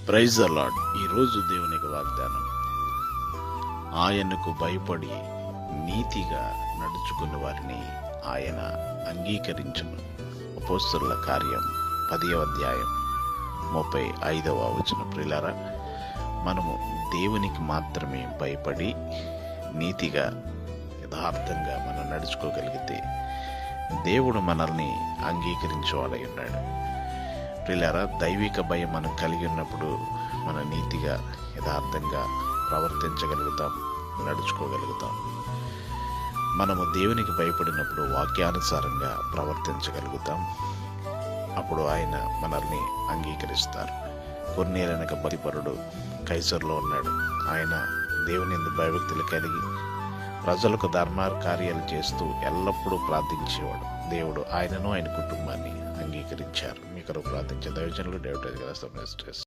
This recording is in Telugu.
Praise the lord. ఈరోజు దేవునికి వాగ్దానం, ఆయనకు భయపడి నీతిగా నడుచుకున్న వారిని ఆయన అంగీకరించును. అపోస్తలుల కార్యం 10వ అధ్యాయం 35వ వచనం. ప్రియులారా, మనము దేవునికి మాత్రమే భయపడి నీతిగా యథార్థంగా మనం నడుచుకోగలిగితే దేవుడు మనల్ని అంగీకరించేవాడై ఉన్నాడు. ప్రియులారా, దైవిక భయం మనం కలిగి ఉన్నప్పుడు మన నీతిగా యథార్థంగా ప్రవర్తించగలుగుతాం, నడుచుకోగలుగుతాం. మనము దేవునికి భయపడినప్పుడు వాక్యానుసారంగా ప్రవర్తించగలుగుతాం. అప్పుడు ఆయన మనల్ని అంగీకరిస్తారు. కొన్నేళ్ళనక బలిపరుడు కైసరులో ఉన్నాడు. ఆయన దేవుని యందు భయభక్తులు కలిగి ప్రజలకు ధర్మ కార్యాలు చేస్తూ ఎల్లప్పుడూ ప్రార్థించేవాడు. దేవుడు ఆయనను ఆయన కుటుంబాన్ని అంగీకరించారు. మీ కొరకు ప్రార్థించే దైవజనులు డేవిడ్ గారు.